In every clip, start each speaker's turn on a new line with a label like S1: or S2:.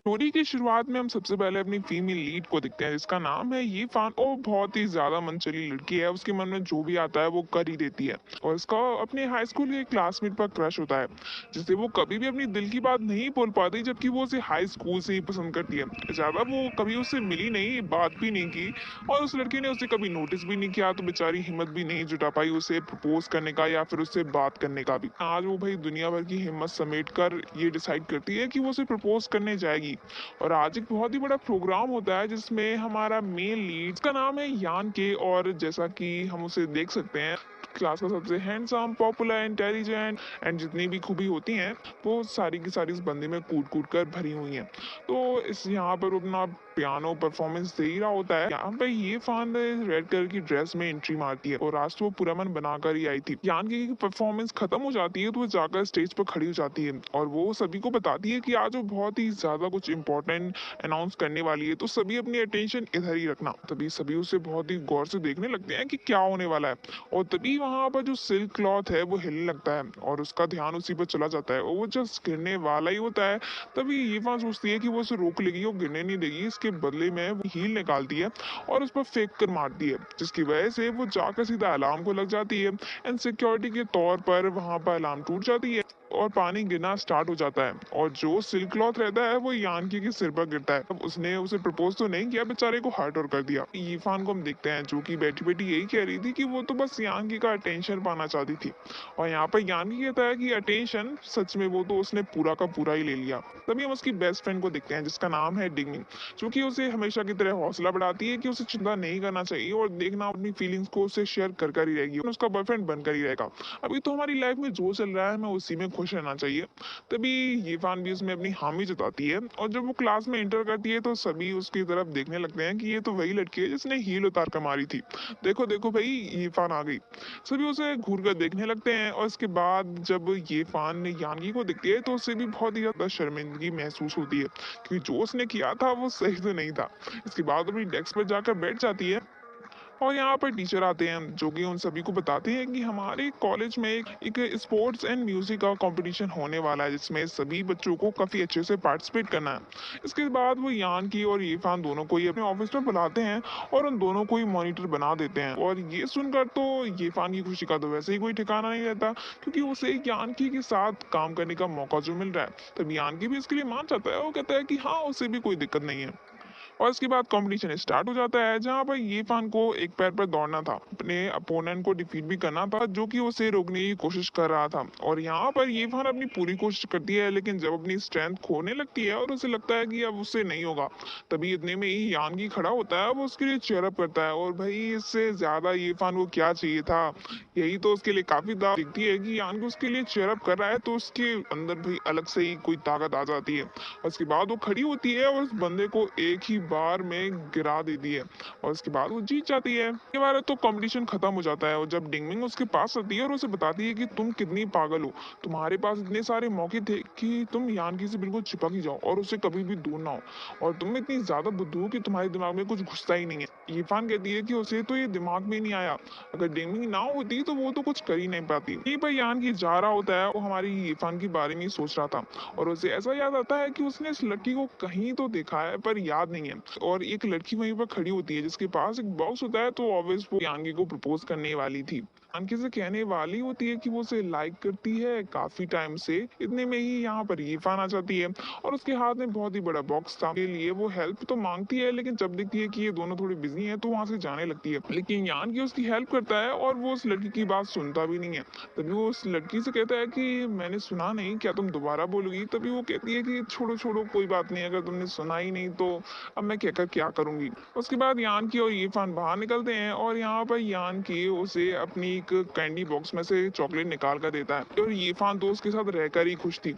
S1: Story की शुरुआत में हम सबसे पहले अपनी फीमेल लीड को देखते हैं जिसका नाम है ये फान और बहुत ही ज्यादा मनचली लड़की है। उसके मन में जो भी आता है वो कर ही देती है और इसका अपने हाई स्कूल के क्लासमेट पर क्रश होता है जिससे वो कभी भी अपनी दिल की बात नहीं बोल पाती, जबकि वो उसे हाई स्कूल से ही पसंद करती है। ज्यादा वो कभी उससे मिली नहीं, बात भी नहीं की और उस लड़की ने उसे कभी नोटिस भी नहीं किया, तो बेचारी हिम्मत भी नहीं जुटा पाई उसे प्रपोज करने का या फिर उससे बात करने का भी। आज वो भाई दुनिया भर की हिम्मत समेट कर ये डिसाइड करती है कि वो उसे प्रपोज करने जाएगी। और आज एक बहुत ही बड़ा प्रोग्राम होता है जिसमें हमारा मेन लीड का नाम है यान के, और जैसा कि हम उसे देख सकते हैं क्लास का सबसे हैंडसम, पॉपुलर, इंटेलिजेंट एंड जितनी भी खूबी होती हैं वो सारी की सारी इस बंदे में कूट कूट कर भरी हुई हैं। तो इस यहाँ पर वो अपना पियानो परफॉर्मेंस दे ही रहा होता है। यहाँ पे ये फान रेड कलर की ड्रेस में एंट्री मारती है और आज तो वो पूरा मन बनाकर ही आई थी। यान की परफॉर्मेंस खत्म हो जाती है तो वो जाकर स्टेज पर खड़ी हो जाती है और वो सभी को बताती है कि आज वो बहुत ही ज्यादा कुछ इंपॉर्टेंट अनाउंस करने वाली है, तो सभी अपनी अटेंशन इधर ही रखना। तभी सभी उसे बहुत ही गौर से देखने लगते हैं कि क्या होने वाला है और तभी वहां पर जो सिल्क क्लॉथ है वो हिलने लगता है और उसका ध्यान उसी पर चला जाता है और वो जस्ट गिरने वाला ही होता है। तभी ये वहां सोचती है कि वो उसे रोक लेगी और गिरने नहीं देगी, इसके बदले में वो हील निकालती है और उस पर फेंक कर मारती है, जिसकी वजह से वो जाकर सीधा अलार्म को लग जाती है एंड सिक्योरिटी के तौर पर वहां पर अलार्म टूट जाती है और पानी गिरना स्टार्ट हो जाता है और जो सिल्क क्लॉथ रहता है वो यानकी के सिर पर गिरता है। अब उसने उसे प्रपोज तो नहीं किया, बेचारे को हर्ट और कर दिया। यीफान को हम देखते हैं जो कि बैठी बैठी यही कह रही थी कि वो तो बस यानकी का अटेंशन पाना चाहती थी और यहाँ पर यानकी कहता है कि अटेंशन सच में वो तो उसने पूरा का पूरा ही ले लिया। तभी हम उसकी बेस्ट फ्रेंड को देखते हैं जिसका नाम है डिगमिंग, जो कि उसे हमेशा की तरह हौसला बढ़ाती है कि उसे चिंता नहीं करना चाहिए और देखना अपनी फीलिंग्स को उसे शेयर कर कर ही रहेगी, उसका बॉयफ्रेंड बनकर ही रहेगा। अभी तो हमारी लाइफ में जो चल रहा है हमें उसी में खुश रहना चाहिए। तभी यीफान भी उसमें अपनी हामी जताती है और जब वो क्लास में एंटर करती है तो सभी उसकी तरफ देखने लगते हैं कि ये तो वही लड़की है जिसने हील उतार कर मारी थी। देखो देखो भाई, यीफान आ गई। सभी उसे घूर कर देखने लगते हैं और इसके बाद जब यीफान ने यानगी को दिखती है तो उसे भी बहुत ही ज्यादा शर्मिंदगी महसूस होती है क्योंकि जो उसने किया था वो सही तो नहीं था। इसके बाद अपनी डेस्क पर जाकर बैठ जाती है और यहाँ पर टीचर आते हैं जो कि उन सभी को बताते हैं कि हमारे कॉलेज में एक स्पोर्ट्स एंड म्यूजिक का कंपटीशन होने वाला है जिसमें सभी बच्चों को काफी अच्छे से पार्टिसिपेट करना है। इसके बाद वो यान की और यीफान दोनों को ही अपने ऑफिस में बुलाते हैं और उन दोनों को ही मॉनिटर बना देते हैं और ये सुनकर तो यीफान की खुशी का तो वैसे ही कोई ठिकाना नहीं रहता क्योंकि उसे यानकी के साथ काम करने का मौका जो मिल रहा है। तब यानकी भी इसके लिए मान जाता है, वो कहता है कि हाँ उसे भी कोई दिक्कत नहीं है। और इसके बाद कंपटीशन स्टार्ट हो जाता है जहां पर यीफान को एक पैर पर दौड़ना था, अपने अपोनेंट को डिफीट भी करना था जो कि उसे रोकने की कोशिश कर रहा था। और यहाँ पर यीफान अपनी पूरी कोशिश करती है लेकिन जब अपनी स्ट्रेंथ खोने लगती है और उसे लगता है कि अब उससे नहीं होगा, तभी इतने में ही यानगी खड़ा होता है, वो उसके लिए चेयरअप करता है। और भाई इससे ज्यादा यीफान को क्या चाहिए था, यही तो उसके लिए काफी दाव दिखती है कि यानगी उसके लिए चेयरअप कर रहा है तो उसके अंदर भी अलग से ही कोई ताकत आ जाती है। और उसके बाद वो खड़ी होती है और उस बंदे को एक ही बार में गिरा देती है और उसके बाद वो जीत जाती है। ये बार तो कंपटीशन खत्म हो जाता है और जब डिंगमिंग उसके पास आती है और उसे बताती है कि तुम कितनी पागल हो, तुम्हारे पास इतने सारे मौके थे कि तुम यानकी से बिल्कुल चिपक ही जाओ और उसे कभी भी दूर ना हो, और तुम इतनी ज्यादा बुद्धू हो कि तुम्हारे दिमाग में कुछ घुसता ही नहीं है। यीफान कहती है कि उसे तो ये दिमाग में नहीं आया, अगर डिंगमिंग ना होती तो वो तो कुछ कर ही नहीं पाती। यही पर यानकी जा रहा होता है, वो हमारी यीफान के बारे में ही सोच रहा था और उसे ऐसा याद आता है कि उसने इस लड़की को कहीं तो देखा है पर याद नहीं है। और एक लड़की वहीं पर खड़ी होती है जिसके पास एक बॉक्स होता है, तो ऑब्वियस वो यानगी को प्रपोज करने वाली थी। यानगी से कहने वाली होती है कि वो उसे लाइक करती है काफी टाइम से। इतने में ही यहाँ पर यीफान आ जाती है और उसके हाथ में बहुत ही बड़ा बॉक्स था। के लिए वो हेल्प तो मांगती है लेकिन जब देखती है कि ये दोनों थोड़ी बिजी हैं तो वहां से जाने लगती है, लेकिन यानगी उसकी हेल्प करता है और वो उस लड़की की बात सुनता भी नहीं है। तभी वो उस लड़की से कहता है कि मैंने सुना नहीं, क्या तुम दोबारा बोलोगी? तभी वो कहती है कि छोड़ो छोड़ो कोई बात नहीं, अगर तुमने सुना ही नहीं तो अब मैं कहकर क्या करूंगी। उसके बाद यान की और यीफान बाहर निकलते हैं और यहाँ पर यान की उसे अपनी एक कैंडी बॉक्स में से चॉकलेट निकाल कर देता है और यीफान तो उसके साथ रहकर ही खुश थी।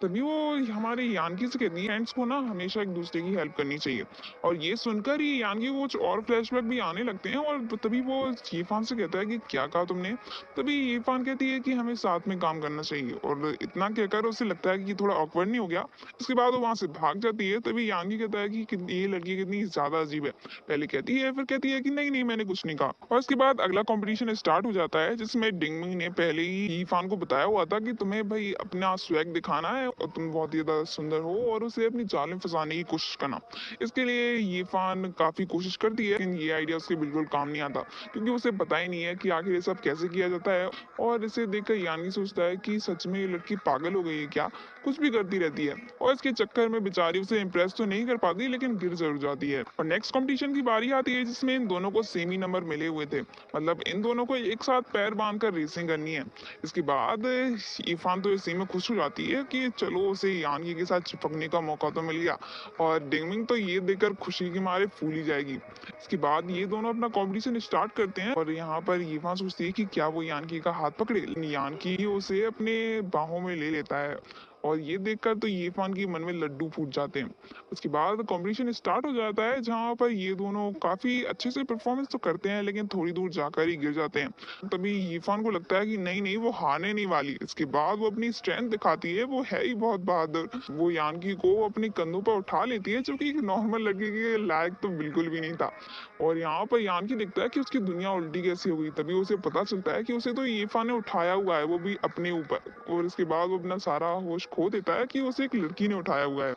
S1: तभी वो हमारे यानकी से कहती है फ्रेंड्स को ना हमेशा एक दूसरे की हेल्प करनी चाहिए। और ये सुनकर ही यानकी को कुछ और फ्लैशबैक भी आने लगते हैं और तभी वो यीफान से कहता है कि क्या कहा तुमने? तभी यीफान कहती है कि हमें साथ में काम करना चाहिए और इतना कहकर उसे लगता है कि थोड़ा ऑकवर्ड नहीं हो गया। इसके बाद वो वहां से भाग जाती है। तभी यानकी कहता है कि ये लड़की कितनी ज्यादा अजीब है, पहले कहती है फिर कहती है कि नहीं नहीं मैंने कुछ नहीं कहा। और इसके बाद अगला कंपटीशन स्टार्ट हो जाता है जिसमें डिंगमिंग ने पहले ही यीफान को बताया हुआ था कि तुम्हें भाई अपना स्वैग दिखाना है है और तुम बहुत ही ज्यादा सुंदर हो और उसे अपनी जाल में फंसाने की कोशिश करना। इसके लिए ये फान काफी कोशिश करती है, लेकिन ये आइडिया उसके बिल्कुल काम नहीं आता, क्योंकि उसे पता ही नहीं है कि आखिर ये सब कैसे किया जाता है। और इसे देखकर यानी सोचता है कि सच में ये लड़की पागल हो गई है क्या, कुछ भी करती रहती है। और इसके चक्कर में बेचारी उसे इम्प्रेस तो नहीं कर पाती, लेकिन गिर जरूर जाती है। और नेक्स्ट कंपटीशन की बारी आती है, जिसमें इन दोनों को सेम ही नंबर मिले हुए थे, मतलब इन दोनों को एक साथ पैर बांध कर रेसिंग करनी है। इसके बाद इरफान तो इसी में खुश हो जाती है कि चलो उसे यानकी के साथ चिपकने का मौका तो मिल गया, और डिंगमिंग तो ये देखकर खुशी के मारे फूल ही जाएगी। इसके बाद ये दोनों अपना कंपटीशन स्टार्ट करते हैं, और यहाँ पर यीफान सोचती है कि क्या वो यानकी का हाथ पकड़े, लेकिन यानकी उसे अपने बाहों में ले लेता है, और ये देखकर तो यीफान के मन में लड्डू फूट जाते हैं। उसके बाद कंपटीशन स्टार्ट हो जाता है, जहाँ पर ये दोनों काफी अच्छे से परफॉर्मेंस तो करते हैं, लेकिन थोड़ी दूर जाकर ही गिर जाते हैं। तभी यीफान को लगता है कि नहीं नहीं, वो हारने नहीं वाली। इसके बाद वो अपनी स्ट्रेंथ दिखाती है, वो है ही बहुत बहादुर। वो यानकी को अपने कंधों पर उठा लेती है, जो कि एक नॉर्मल लड़की के लायक तो बिल्कुल भी नहीं था। और यहाँ पर यानकी देखता है कि उसकी दुनिया उल्टी कैसी हो गई। तभी उसे पता चलता है कि उसे तो यीफान ने उठाया हुआ है, वो भी अपने ऊपर। और इसके बाद वो अपना सारा होश खो देता है कि उसे एक लड़की ने उठाया हुआ है।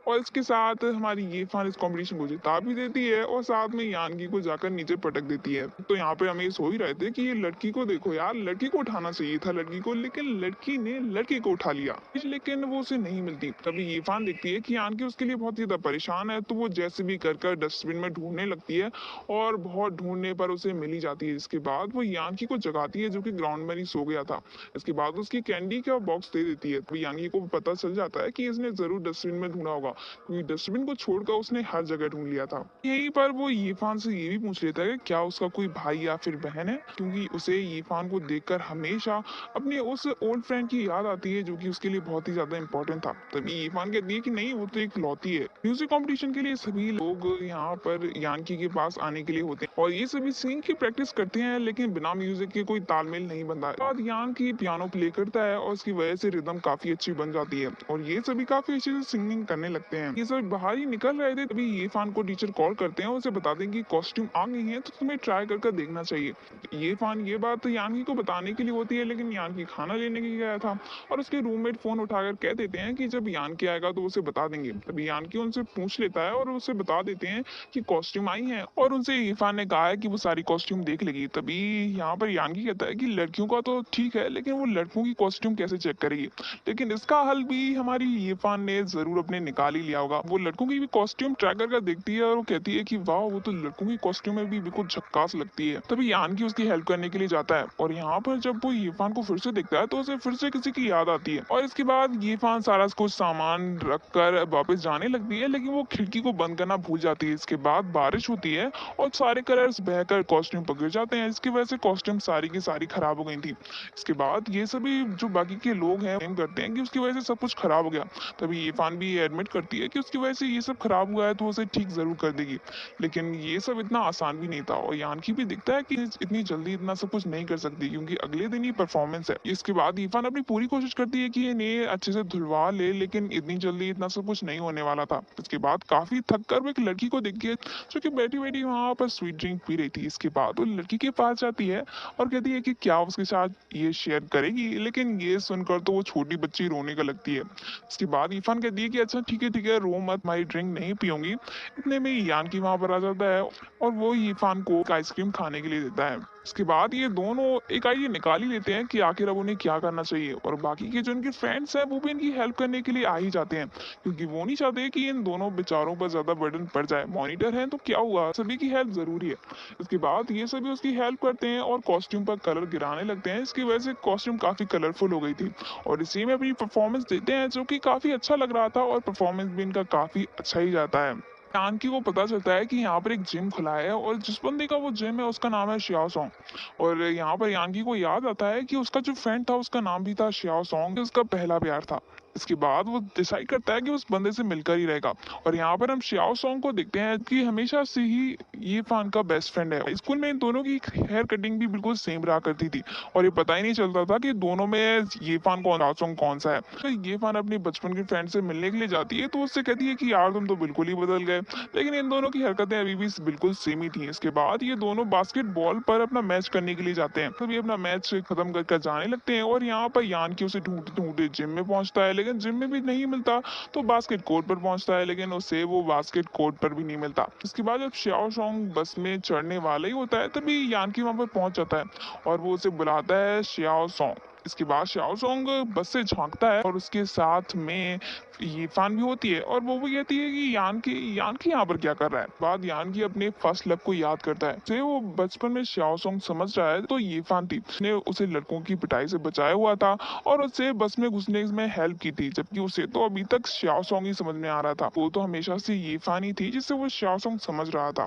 S1: और इसके साथ हमारी ये फान इस कॉम्पिटिशन को जिता भी देती है, और साथ में यानकी को जाकर नीचे पटक देती है। तो यहाँ पे हम ये सो ही रहे थे कि ये लड़की को देखो यार, लड़की को उठाना चाहिए था लड़की को, लेकिन लड़की ने लड़के को उठा लिया, लेकिन वो उसे नहीं मिलती। तभी ये फान देखती है कि यानकी उसके लिए बहुत ज्यादा परेशान है, तो वो जैसे भी कर डस्टबिन में ढूंढने लगती है, और बहुत ढूंढने पर उसे मिल ही जाती है। इसके बाद वो यानकी को जगाती है, जो कि ग्राउंड में ही सो गया था। इसके बाद उसकी कैंडी का बॉक्स दे देती है। तो यानकी को पता चल जाता है कि इसने जरूर डस्टबिन में ढूंढा होगा, क्योंकि डस्टबिन को छोड़कर उसने हर जगह ढूंढ लिया था। यहीं पर वो यीफान से ये भी पूछ लेता है कि क्या उसका कोई भाई या फिर बहन है, क्योंकि उसे यीफान को देखकर हमेशा अपने उस ओल्ड फ्रेंड की याद आती है, जो कि उसके लिए बहुत ही ज्यादा इंपॉर्टेंट था। तभी यीफान कहती है कि नहीं, वो तो एक लौती है। म्यूजिक कंपटीशन के लिए सभी लोग यहाँ पर यानकी के पास आने के लिए होते हैं, और ये सभी सिंगिंग की प्रैक्टिस करते हैं, लेकिन बिना म्यूजिक के कोई तालमेल नहीं बनता है। बाद यानकी पियानो प्ले करता है, और उसकी वजह से रिदम काफी अच्छी बन जाती है, और ये सभी काफी अच्छे से सिंगिंग करने लगते हैं। ये सब बाहर ही निकल रहे थे, तभी यीफान को टीचर कॉल करते हैं, उसे बता दें कि कॉस्ट्यूम आ गई है, तो तुम्हें ट्राई कर देखना चाहिए। यीफान ये बात यानकी को बताने के लिए होती है, लेकिन यानकी खाना लेने के लिए गया था, और उसके रूममेट फोन उठाकर कह देते हैं कि जब यानकी आएगा तो उसे बता देंगे। तभी यानकी उनसे पूछ लेता है, और उसे बता देते हैं कि कॉस्ट्यूम आई है, और उनसे यीफान ने कहा है कि वो सारी कॉस्ट्यूम देख लेगी। तभी यहाँ पर यानकी कहता है कि लड़कियों का तो ठीक है, लेकिन वो लड़कों की कॉस्ट्यूम कैसे चेक करेगी। लेकिन इसका हल भी हमारी यीफान ने जरूर अपने निकाल ही लिया होगा। वो लड़कों की भी कॉस्ट्यूम ट्राई कर देखती है, और वो कहती है कि वाह, वो तो लड़कों की कॉस्ट्यूम में भी बिल्कुल झक्कास लगती है। तभी यानकी उसकी हेल्प करने के लिए जाता है, और यहाँ पर जब वो यीफान को फिर से देखता है, तो उसे फिर से किसी की याद आती है। और इसके बाद यीफान सारा कुछ सामान रख कर वापस जाने लगती है, लेकिन वो खिड़की को बंद करना भूल जाती है। इसके बाद बारिश होती है, और सारे कलर्स बहकर कॉस्ट्यूम पर गिर जाते हैं। इसकी वजह से कॉस्ट्यूम सारी की सारी खराब हो गई थी। इसके बाद ये सभी जो बाकी के लोग हैं क्लेम करते हैं कि उसकी वजह से सब कुछ खराब हो गया। तभी यीफान भी एडमिट करती है कि उसकी वजह से ये सब खराब हुआ है, तो उसे ठीक जरूर कर देगी। लेकिन ये सब इतना आसान भी नहीं था, और यानकी भी दिखता है कि इतनी जल्दी इतना सब कुछ नहीं कर सकती, क्योंकि अगले दिन ही परफॉर्मेंस है। इसके बाद यीफान अपनी पूरी कोशिश करती है कि इन्हें अच्छे से धुलवा ले, लेकिन इतनी जल्दी इतना सब कुछ नहीं होने वाला था। इसके बाद काफी थक कर वो एक लड़की को देखती है, जो कि बैठी बैठी वहां पर स्वीट ड्रिंक पी रही थी। इसके बाद वो लड़की के पास जाती है, और कहती है कि क्या उसके साथ ये शेयर करेगी, लेकिन ये सुनकर तो वो छोटी बच्ची रोने का लगती है। इसके बाद यीफान कहती है कि अच्छा ठीक है रो मत, हमारी ड्रिंक नहीं पियूंगी। इतने में यानकी वहां पर आ जाता है, और वो यीफान को एक आइसक्रीम खाने के लिए देता है। इसके बाद ये दोनों एक आइडिया निकाल ही लेते हैं कि आखिर अब उन्हें क्या करना चाहिए, और बाकी के जो इनके फ्रेंड्स हैं वो भी इनकी हेल्प करने के लिए आ ही जाते हैं, क्योंकि वो नहीं चाहते कि इन दोनों बेचारों पर ज्यादा बर्डन पड़ जाए। मॉनिटर है तो क्या हुआ, सभी की हेल्प जरूरी है। इसके बाद ये सभी उसकी हेल्प करते हैं, और कॉस्ट्यूम पर कलर गिराने लगते हैं। इसकी वजह से कॉस्ट्यूम काफी कलरफुल हो गई थी, और इसी में अपनी परफॉर्मेंस देते हैं, जो कि काफी अच्छा लग रहा था, और परफॉर्मेंस भी इनका काफी अच्छा ही जाता है। यानकी को पता चलता है कि यहाँ पर एक जिम खुला है, और जिस बंदे का वो जिम है उसका नाम है शियाओ सॉन्ग। और यहाँ पर यानकी को याद आता है कि उसका जो फ्रेंड था उसका नाम भी था शियाओ सॉन्ग, उसका पहला प्यार था। इसके बाद वो डिसाइड करता है कि उस बंदे से मिलकर ही रहेगा। और यहाँ पर हम शियाओ सॉन्ग को देखते हैं कि हमेशा से ही ये फान का बेस्ट फ्रेंड है। स्कूल में इन दोनों की हेयर कटिंग भी बिल्कुल सेम रहा करती थी, और ये पता ही नहीं चलता था कि दोनों में ये फान कौन सा है। तो ये फान अपनी बचपन की फ्रेंड से मिलने के लिए जाती है, तो उससे कहती है कि यार तुम तो बिल्कुल ही बदल गए, लेकिन इन दोनों की हरकतें अभी भी बिल्कुल सेम ही थी। इसके बाद ये दोनों बास्केटबॉल पर अपना मैच करने के लिए जाते हैं। तभी अपना मैच खत्म कर जाने लगते हैं, और यहाँ पर यानकी उसे ढूंढते ढूंढते जिम में पहुंचता है, लेकिन जिम में भी नहीं मिलता तो बास्केट कोर्ट पर पहुंचता है, लेकिन उसे वो बास्केट कोर्ट पर भी नहीं मिलता। इसके बाद जब श्याओ सोंग बस में चढ़ने वाला ही होता है तभी यानकी वहां पर पहुंच जाता है और वो उसे बुलाता है श्याओ सोंग। इसके बाद श्याओ सोंग बस से झांकता है और उसके साथ में ये फान भी होती है और वो भी कहती है कि यानकी यहाँ पर क्या कर रहा है। बाद यानकी अपने फर्स्ट लव को याद करता है जो वो बचपन में श्याओ सोंग समझ रहा है तो ये फान थी, उसने उसे लड़कों की पिटाई से बचाया हुआ था और उसे बस में घुसने में हेल्प की थी, जबकि उसे तो अभी तक श्याओ सोंग ही समझ में आ रहा था। वो तो हमेशा से ये फान ही थी जिससे वो श्याओ सोंग समझ रहा था।